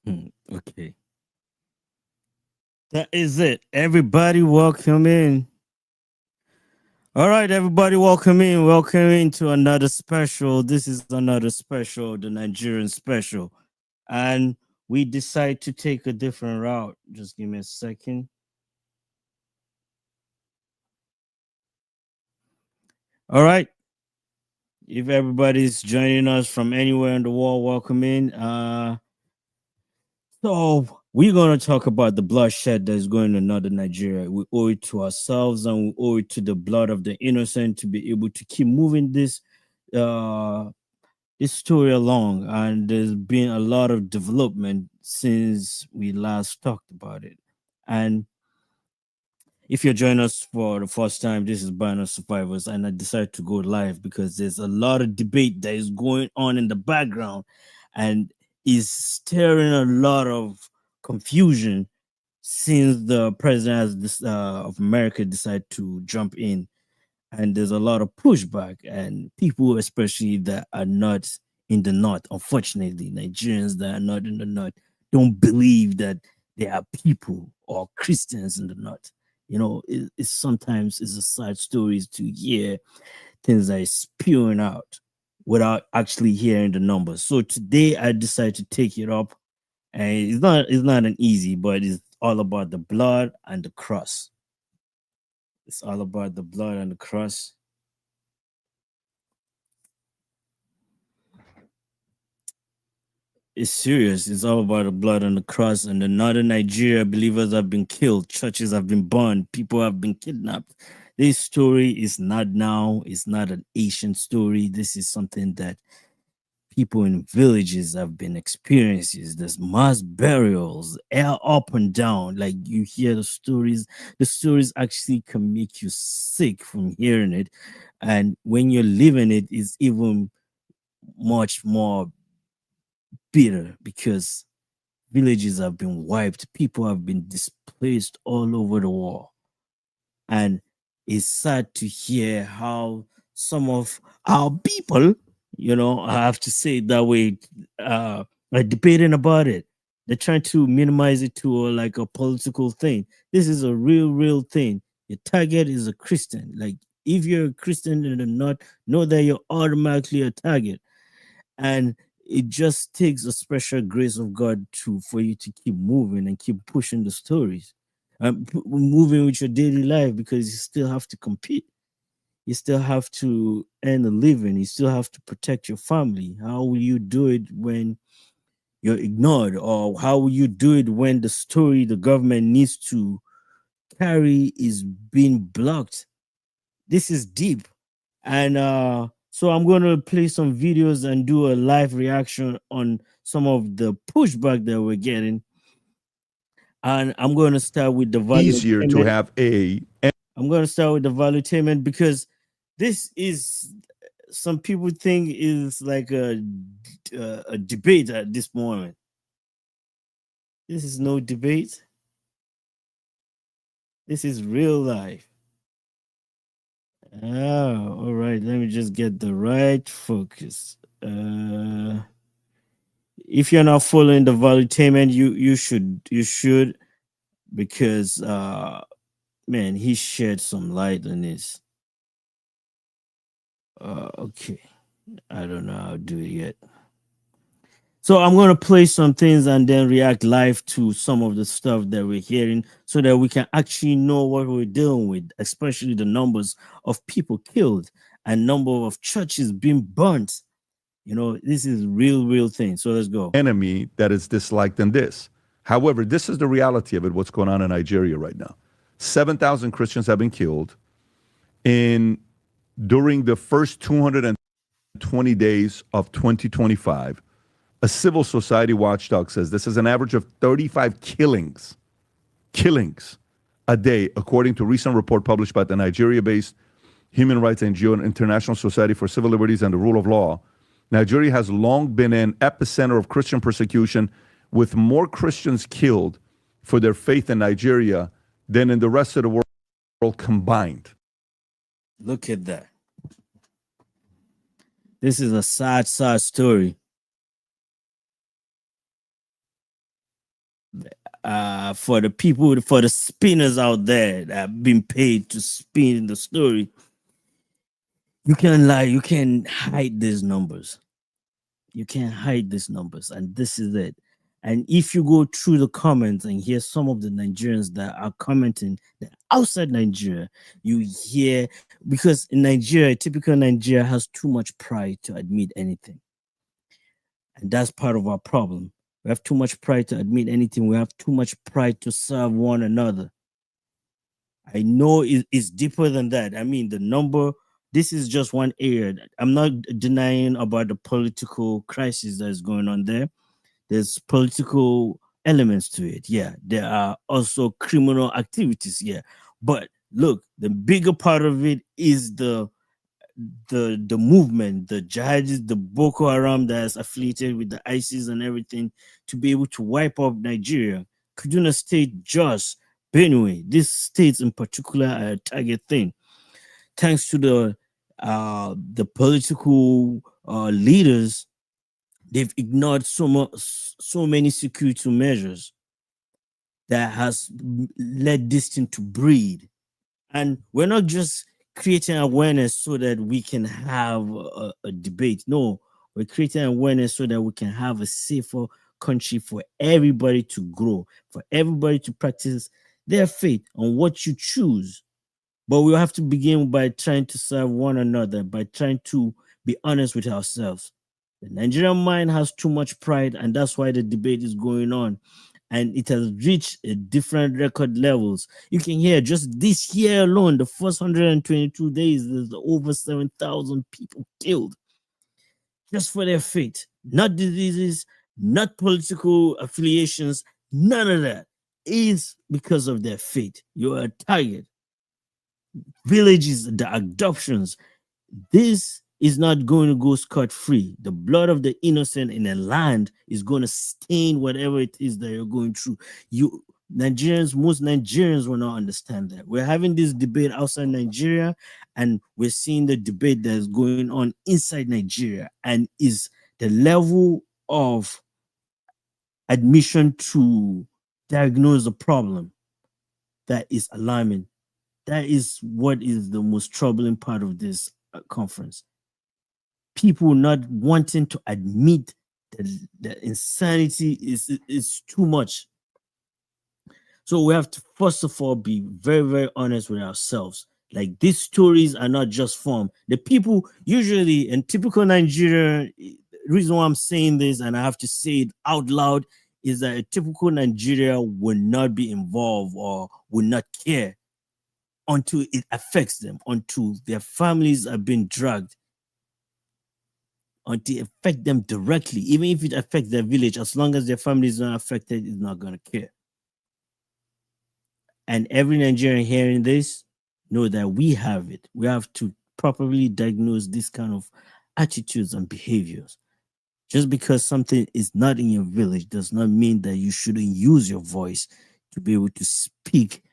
Okay. That is it. Everybody, welcome in. All right, everybody, welcome in. Welcome into another special. This is another special, the Nigerian special. And we decide to take a different route. Just give me a second. All right. If everybody's joining us from anywhere in the world, welcome in. So we're gonna talk about the bloodshed that's going on in northern Nigeria. We owe it to ourselves and we owe it to the blood of the innocent to be able to keep moving uh this story along. And there's been a lot of development since we last talked about it. And if you're joining us for the first time, this is Band of Survivors, and I decided to go live because there's a lot of debate that is going on in the background and is stirring a lot of confusion since the president of America decided to jump in. And there's a lot of pushback, and people, especially that are not in the north, unfortunately, Nigerians that are not in the north, don't believe that there are people or Christians in the north. It's sometimes it's a sad stories to hear things that is spewing out without actually hearing the numbers. So today I decided to take it up, and it's not an easy, but it's all about the blood and the cross. It's all about the blood and the cross. It's serious. It's all about the blood on the cross. And in northern Nigeria, believers have been killed, churches have been burned, people have been kidnapped. This story is not now, it's not an ancient story. This is something that people in villages have been experiencing. There's mass burials, air up and down. Like you hear the stories. The stories actually can make you sick from hearing it. And when you're living it, it's even much more bitter because villages have been wiped, people have been displaced all over the world. And it's sad to hear how some of our people, I have to say it that way, are debating about it. They're trying to minimize it to like a political thing. This is a real thing. Your target is a Christian. Like if you're a Christian in the north, know that you're automatically a target. And it just takes a special grace of God to for you to keep moving and keep pushing the stories, moving with your daily life because you still have to compete. You still have to earn a living. You still have to protect your family. How will you do it when you're ignored, or how will you do it when the story the government needs to carry is being blocked? This is deep. And so I'm going to play some videos and do a live reaction on some of the pushback that we're getting. And I'm going to start with the value easier to payment. have a I'm going to start with the value payment because this is some people think is like a debate at this moment. This is no debate. This is real life. Oh, all right. Let me just get the right focus. If you're not following the valuetainment, you should because man, he shed some light on this. Okay, I don't know how to do it yet. So I'm gonna play some things and then react live to some of the stuff that we're hearing so that we can actually know what we're dealing with, especially the numbers of people killed and number of churches being burnt. This is real thing. So let's go. enemy that is disliked than this. However, this is the reality of it, what's going on in Nigeria right now. 7,000 Christians have been killed in during the first 220 days of 2025. A civil society watchdog says this is an average of 35 killings a day, according to a recent report published by the Nigeria-based human rights NGO and International Society for Civil Liberties and the Rule of Law. Nigeria has long been an epicenter of Christian persecution, with more Christians killed for their faith in Nigeria than in the rest of the world combined. Look at that. This is a sad story. for the people, for the spinners out there that have been paid to spin the story, you can lie, you can hide these numbers. You can't hide these numbers, and this is it. And if you go through the comments and hear some of the Nigerians that are commenting that outside Nigeria, you hear, because in Nigeria, typical Nigeria has too much pride to admit anything. And that's part of our problem. We have too much pride to admit anything. We have too much pride to serve one another. I know it's deeper than that. I mean, the number, this is just one area. I'm not denying about the political crisis that is going on there. There's political elements to it. Yeah. There are also criminal activities. Yeah. But look, the bigger part of it is the movement, the jihadists, the Boko Haram that's affiliated with the ISIS and everything, to be able to wipe up Nigeria. Kaduna State, Jos, Benue, these states in particular are a target thing. Thanks to the political leaders, they've ignored so many security measures that has led this thing to breed. And we're not just creating awareness so that we can have a debate. No, we're creating awareness so that we can have a safer country for everybody to grow, for everybody to practice their faith on what you choose. But we have to begin by trying to serve one another, by trying to be honest with ourselves. The Nigerian mind has too much pride, and that's why the debate is going on. And it has reached a different record levels. You can hear just this year alone, the first 122 days, there's over 7,000 people killed just for their faith, not diseases, not political affiliations, none of that. Is because of their faith. You're a target. Villages, the adoptions, this is not going to go scot-free. The blood of the innocent in a land is going to stain whatever it is that you're going through. You Nigerians, most Nigerians will not understand that. We're having this debate outside Nigeria, and we're seeing the debate that is going on inside Nigeria, and is the level of admission to diagnose the problem that is alarming. That is what is the most troubling part of this conference. People not wanting to admit that insanity is too much. So we have to first of all be very, very honest with ourselves. Like, these stories are not just formed. The people usually in typical Nigeria, reason why I'm saying this and I have to say it out loud is that a typical Nigeria will not be involved or will not care until it affects them, until their families are being dragged, until it affects them directly. Even if it affects their village, as long as their family is not affected, it's not going to care. And every Nigerian hearing this know that we have it. We have to properly diagnose this kind of attitudes and behaviors. Just because something is not in your village does not mean that you shouldn't use your voice to be able to speak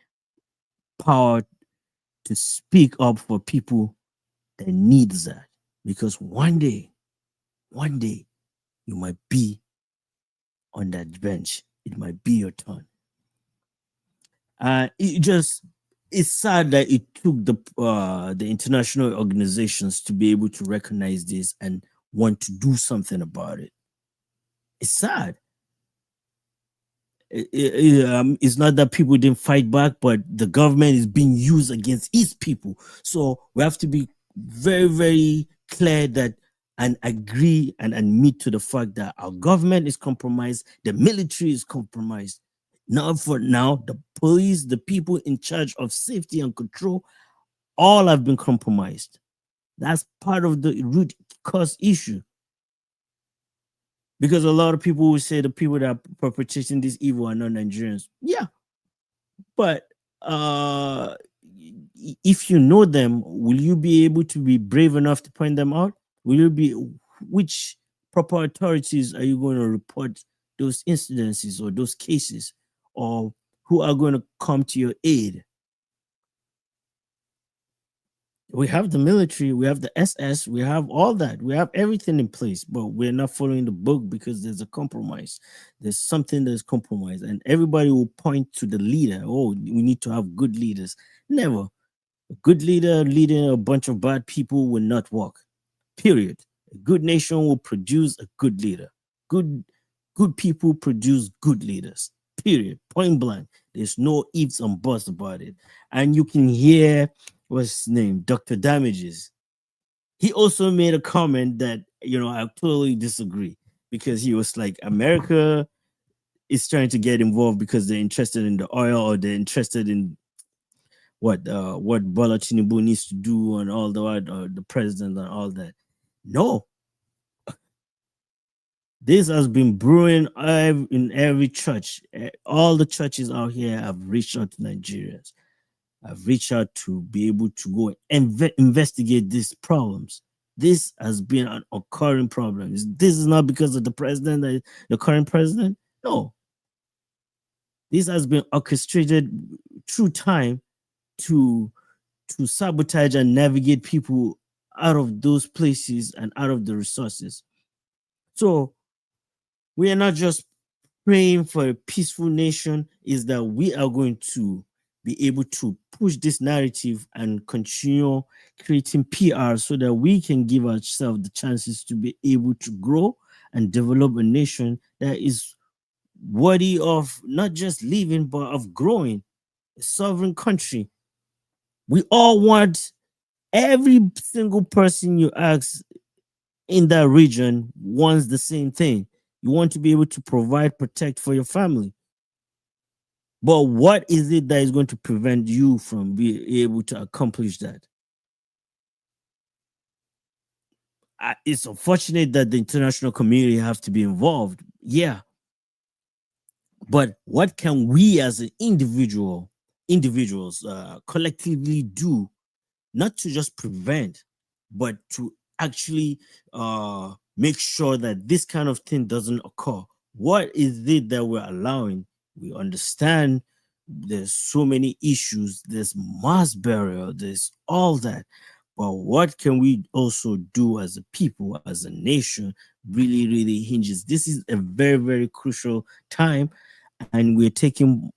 power, to speak up for people that needs that. Because one day, you might be on that bench. It might be your turn. It's sad that it took the international organizations to be able to recognize this and want to do something about it. It's sad. It's not that people didn't fight back, but the government is being used against its people. So we have to be very, very clear that and agree and admit to the fact that our government is compromised, the military is compromised. Now, for now, the police, the people in charge of safety and control, all have been compromised. That's part of the root cause issue. Because a lot of people will say the people that are perpetrating this evil are not Nigerians. Yeah. But if you know them, will you be able to be brave enough to point them out? Will you be, which proper authorities are you going to report those incidences or those cases? Or who are going to come to your aid? We have the military, we have the SS, we have all that. We have everything in place, but we're not following the book because there's a compromise. There's something that's compromised, and everybody will point to the leader. Oh, we need to have good leaders. Never. A good leader leading a bunch of bad people will not work. Period. A good nation will produce a good leader. Good good people produce good leaders. Period. Point blank. There's no ifs and buts about it. And you can hear what's his name, Dr. Damages. He also made a comment that I totally disagree because he was like, America is trying to get involved because they're interested in the oil or they're interested in what Bola Tinubu needs to do and all that, or the president and all that. No, this has been brewing in every church. All the churches out here have reached out to Nigerians. I've reached out to be able to go and investigate these problems. This has been an occurring problem. This is not because of the president, the current president. No, this has been orchestrated through time to sabotage and navigate people out of those places and out of the resources. So we are not just praying for a peaceful nation, is that we are going to be able to push this narrative and continue creating PR so that we can give ourselves the chances to be able to grow and develop a nation that is worthy of not just living but of growing, a sovereign country. We all want every single person you ask in that region wants the same thing. You want to be able to provide, protect for your family. But what is it that is going to prevent you from being able to accomplish that? It's unfortunate that the international community have to be involved. Yeah. But what can we as an individuals collectively do, not to just prevent, but to actually make sure that this kind of thing doesn't occur? What is it that we're allowing? We understand there's so many issues, there's mass burial, there's all that. But what can we also do as a people, as a nation, really, really hinges. This is a very, very crucial time, and we're taking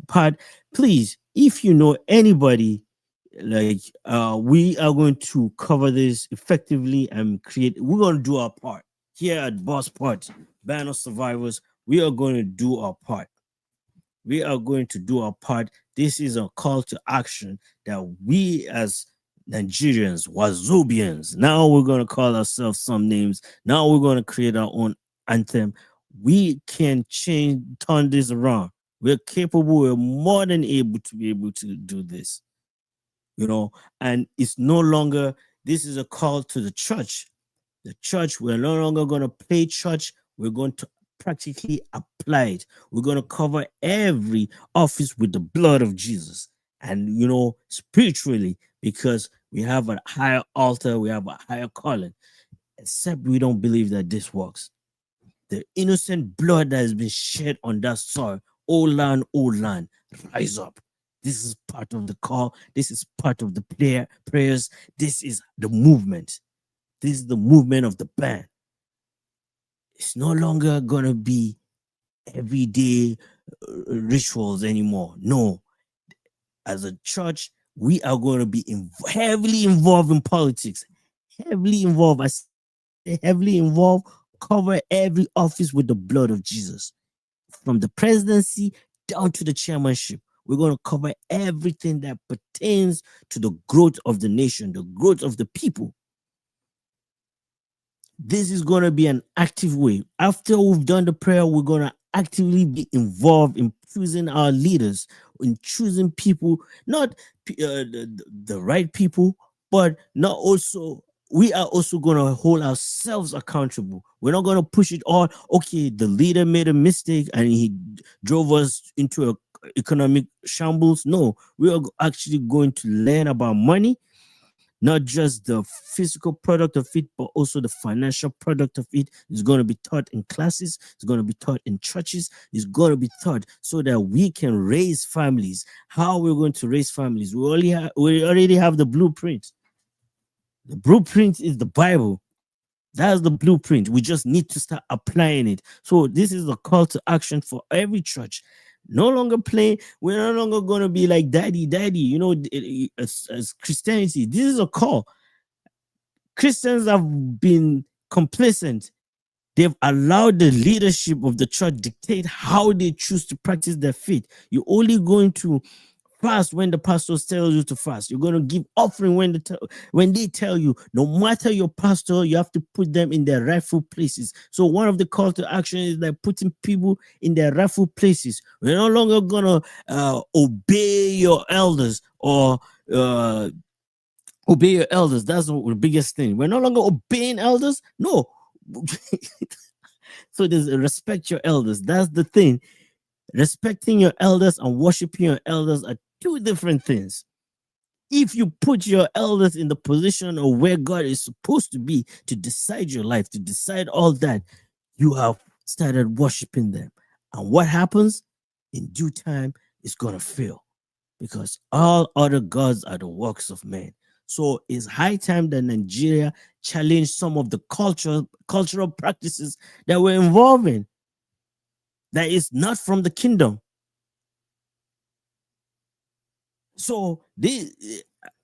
part. Please, if you know anybody, like we are going to cover this effectively and we're going to do our part here at Boss Part Band of Survivors. We are going to do our part. We are going to do our part. This is a call to action that we as Nigerians, Wazobians, now we're going to call ourselves some names. Now we're going to create our own anthem. We can turn this around. We're capable, we're more than able to be able to do this, and it's no longer, this is a call to the church. The church, we're no longer going to play church. We're going to practically apply it. We're going to cover every office with the blood of Jesus. And, spiritually, because we have a higher altar, we have a higher calling, except we don't believe that this works. The innocent blood that has been shed on that soil, oh land, rise up. This is part of the call. This is part of the prayers. This is the movement. This is the movement of the band. It's no longer going to be everyday rituals anymore. No. As a church, we are going to be heavily involved in politics. Heavily involved. I say heavily involved. Cover every office with the blood of Jesus. From the presidency down to the chairmanship. We're going to cover everything that pertains to the growth of the nation, the growth of the people. This is going to be an active way. After we've done the prayer, we're going to actively be involved in choosing our leaders, in choosing people, not the right people, but not also, we are also going to hold ourselves accountable. We're not going to push it all. Okay, the leader made a mistake and he drove us into a economic shambles. No, we are actually going to learn about money, not just the physical product of it, but also the financial product of it. Is going to be taught in classes. It's going to be taught in churches. It's going to be taught so that we can raise families. How we're going to raise families? We already have the blueprint. The blueprint is the Bible. That's the blueprint. We just need to start applying it. So this is a call to action for every church. No longer play. We're no longer going to be like daddy, daddy. As Christianity, this is a call. Christians have been complacent. They've allowed the leadership of the church dictate how they choose to practice their faith. You're only going to fast when the pastors tell you to fast. You're going to give offering when they tell you. No matter your pastor, you have to put them in their rightful places. So one of the call to action is like putting people in their rightful places. We're no longer going to obey your elders or obey your elders. That's the biggest thing. We're no longer obeying elders. No. So there's respect your elders. That's the thing. Respecting your elders and worshiping your elders are two different things. If you put your elders in the position of where God is supposed to be to decide your life, to decide all that, you have started worshiping them. And what happens? In due time, it's going to fail because all other gods are the works of men. So it's high time that Nigeria challenged some of the cultural practices that we're involved in that is not from the kingdom. So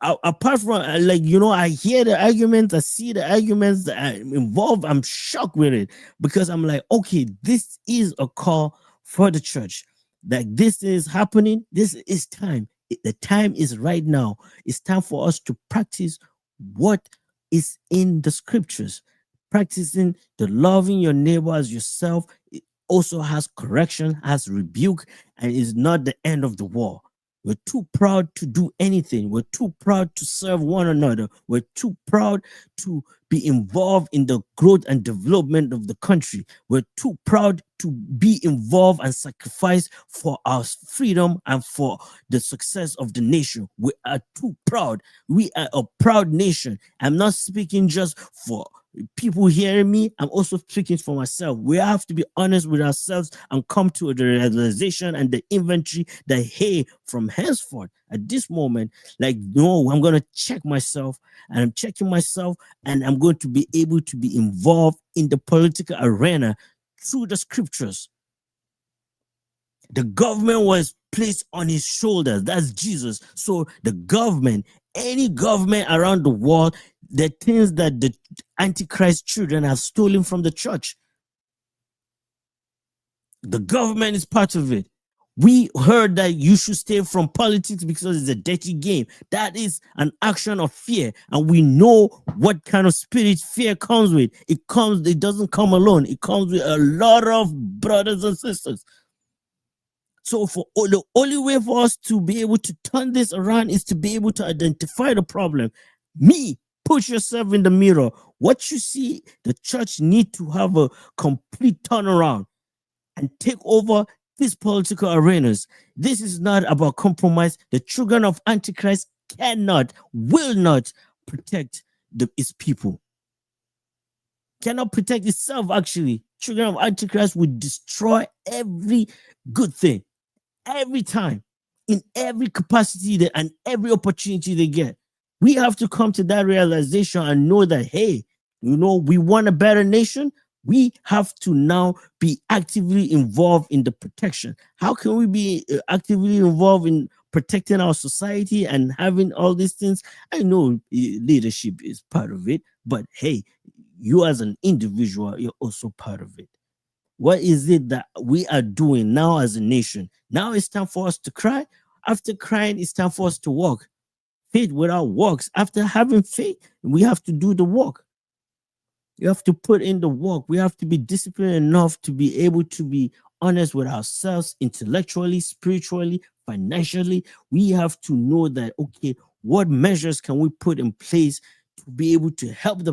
apart from I hear the arguments, I see the arguments that are involved. I'm shocked with it because I'm like, okay, this is a call for the church. Like this is happening. This is time. The time is right now. It's time for us to practice what is in the scriptures. Practicing the loving your neighbor as yourself. It also has correction, has rebuke, and is not the end of the war. We're too proud to do anything. We're too proud to serve one another. We're too proud to be involved in the growth and development of the country. We're too proud to be involved and sacrifice for our freedom and for the success of the nation. We are too proud. We are a proud nation. I'm not speaking just for people hearing me. I'm also speaking for myself. We have to be honest with ourselves and come to the realization and the inventory that, hey, from henceforth, at this moment, no, I'm going to check myself and I'm checking myself and I'm going to be able to be involved in the political arena through the scriptures. The government was placed on his shoulders. That's Jesus. So the government, any government around the world, the things that the Antichrist children have stolen from the church, the government is part of it. We heard that you should stay from politics because it's a dirty game. That is an action of fear. And we know what kind of spirit fear comes with. It doesn't come alone. It comes with a lot of brothers and sisters. So the only way for us to be able to turn this around is to be able to identify the problem. Put yourself in the mirror. What you see, the church need to have a complete turnaround and take over these political arenas. This is not about compromise. The children of Antichrist will not protect its people. Cannot protect itself, actually. Children of Antichrist will destroy every good thing, every time, in every capacity and every opportunity they get. We have to come to that realization and know that, hey, we want a better nation. We have to now be actively involved in the protection. How can we be actively involved in protecting our society and having all these things? I know leadership is part of it, but hey, you as an individual, you're also part of it. What is it that we are doing now as a nation? Now it's time for us to cry. After crying, it's time for us to walk. Faith without works. After having faith, we have to do the work. You have to put in the work. We have to be disciplined enough to be able to be honest with ourselves intellectually, spiritually, financially. We have to know that, okay, what measures can we put in place to be able to help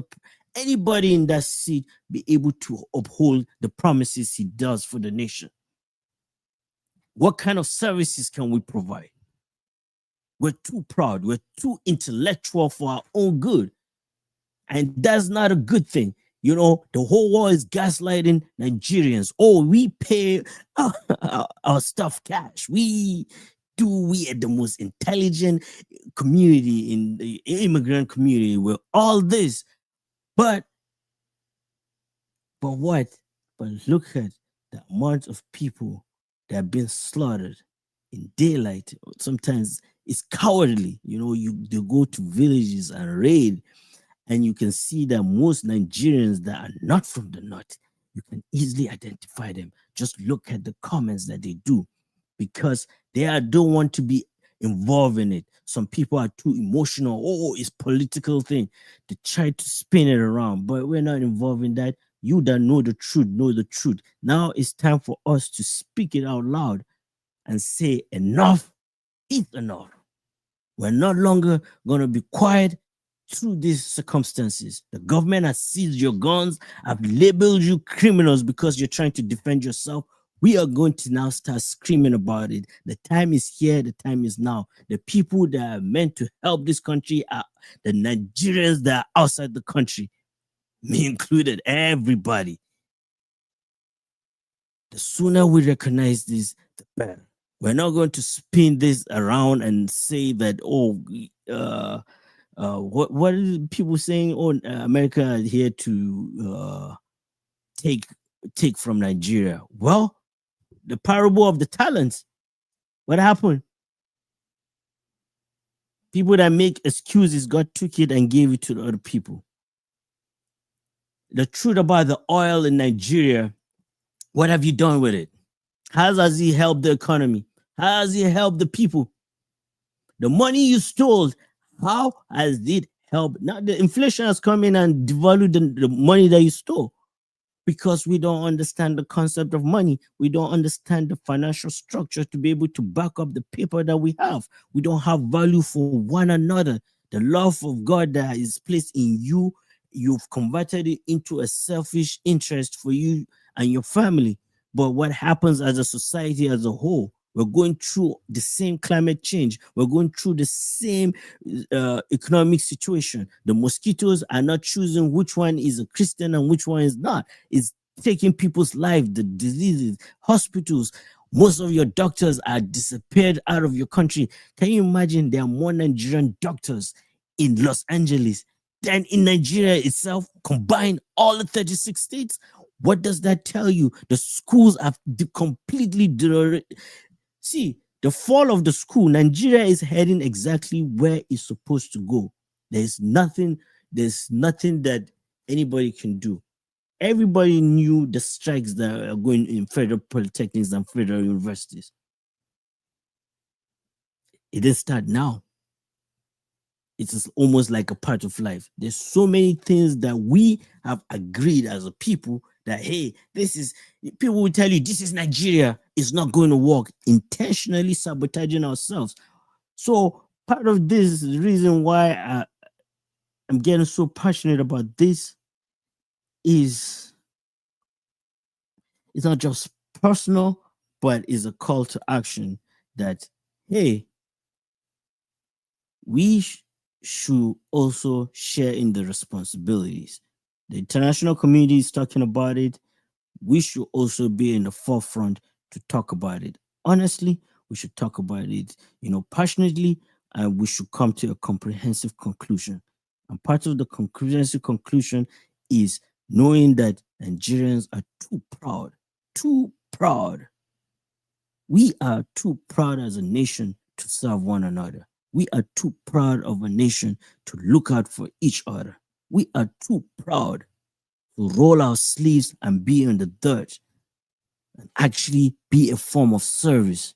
anybody in that seat be able to uphold the promises he does for the nation? What kind of services can we provide? We're too proud. We're too intellectual for our own good. And that's not a good thing. The whole world is gaslighting Nigerians. Oh, we pay our stuff cash. We do. We are the most intelligent community in the immigrant community. We're all this, but what? But look at the amount of people that have been slaughtered in daylight. Sometimes it's cowardly. They go to villages and raid, and you can see that most Nigerians that are not from the north, you can easily identify them. Just look at the comments that they do, because don't want to be involved in it. Some people are too emotional. Oh, it's political thing. They try to spin it around, but we're not involved in that. You that know the truth, know the truth. Now it's time for us to speak it out loud and say enough is enough. We're no longer going to be quiet through these circumstances. The government has seized your guns, have labeled you criminals because you're trying to defend yourself. We are going to now start screaming about it. The time is here. The time is now. The people that are meant to help this country are the Nigerians that are outside the country, me included, everybody. The sooner we recognize this, the better. We're not going to spin this around and say that, what are people saying? Oh, America is here to take from Nigeria. Well, the parable of the talents. What happened? People that make excuses, God took it and gave it to the other people. The truth about the oil in Nigeria, what have you done with it? How has he helped the economy? How has he helped the people? The money you stole, how has it helped? Now the inflation has come in and devalued the money that you stole, because we don't understand the concept of money. We don't understand the financial structure to be able to back up the paper that we have. We don't have value for one another. The love of God that is placed in you, you've converted it into a selfish interest for you and your family. But what happens as a society as a whole? We're going through the same climate change. We're going through the same economic situation. The mosquitoes are not choosing which one is a Christian and which one is not. It's taking people's lives, the diseases, hospitals. Most of your doctors are disappeared out of your country. Can you imagine there are more Nigerian doctors in Los Angeles than in Nigeria itself, combined all the 36 states? What does that tell you? The schools have completely see, the fall of the school, Nigeria is heading exactly where it's supposed to go. There's nothing that anybody can do. Everybody knew the strikes that are going in federal polytechnics and federal universities. It didn't start now. It's almost like a part of life. There's so many things that we have agreed as a people that, hey, people will tell you this is Nigeria, it's not going to work, intentionally sabotaging ourselves. So part of this is the reason why I'm getting so passionate about this is it's not just personal, but it's a call to action that, hey, we should also share in the responsibilities. The international community is talking about it. We should also be in the forefront to talk about it. Honestly, we should talk about it, passionately, and we should come to a comprehensive conclusion. And part of the comprehensive conclusion is knowing that Nigerians are too proud. Too proud. We are too proud as a nation to serve one another. We are too proud of a nation to look out for each other. We are too proud to roll our sleeves and be in the dirt and actually be a form of service.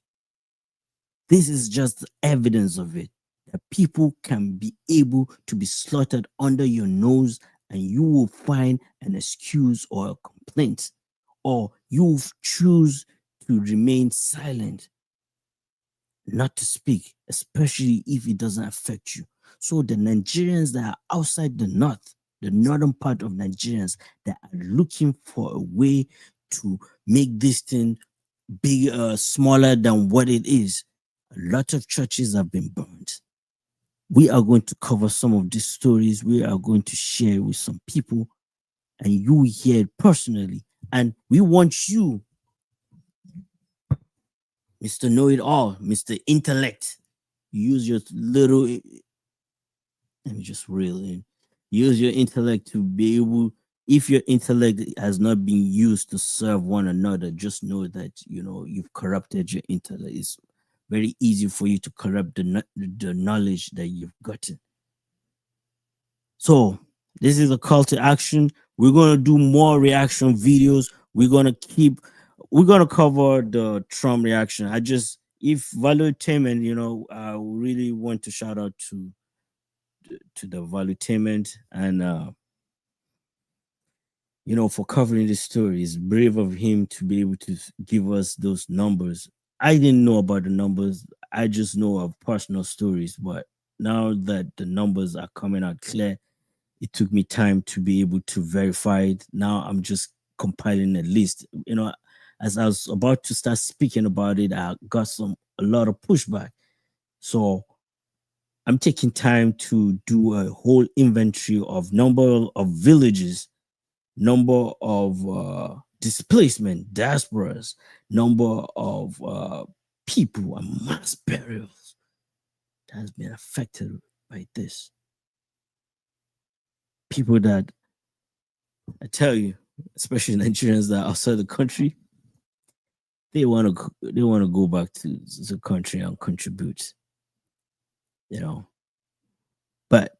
This is just evidence of it, that people can be able to be slaughtered under your nose and you will find an excuse or a complaint, or you choose to remain silent, not to speak, especially if it doesn't affect you. So the Nigerians that are outside the north, the northern part of Nigerians that are looking for a way to make this thing smaller than what it is, a lot of churches have been burned. We are going to cover some of these stories. We are going to share with some people, and you hear it personally. And we want you Mr. Know It All, Mr. Intellect. Use your little, let me just reel in. Use your intellect to be able, if your intellect has not been used to serve one another, just know that, you've corrupted your intellect. It's very easy for you to corrupt the knowledge that you've gotten. So this is a call to action. We're gonna do more reaction videos. We're gonna cover the Trump reaction. If Valuetainment, I really want to shout out to the Valuetainment and for covering this story. It's brave of him to be able to give us those numbers. I didn't know about the numbers. I just know of personal stories, but now that the numbers are coming out clear, it took me time to be able to verify it. Now I'm just compiling a list. As I was about to start speaking about it, I got a lot of pushback. So I'm taking time to do a whole inventory of number of villages, number of displacement, diasporas, number of people and mass burials that has been affected by this. People that, I tell you, especially Nigerians that are outside the country, they want to go back to the country and contribute, you know. But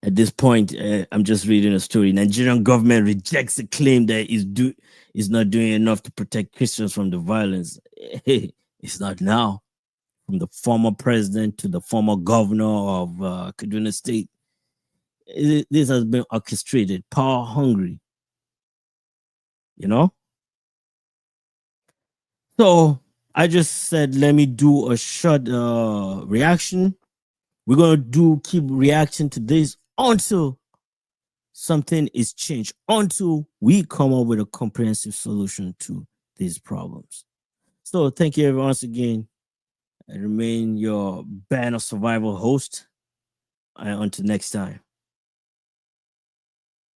at this point, I'm just reading a story. Nigerian government rejects the claim that is not doing enough to protect Christians from the violence. Hey, it's not now. From the former president to the former governor of Kaduna State, this has been orchestrated, power hungry. You know. So I just said, let me do a short reaction. We're gonna keep reacting to this until something is changed, until we come up with a comprehensive solution to these problems. So thank you everyone once again. I remain your Band of Survival host. Until next time.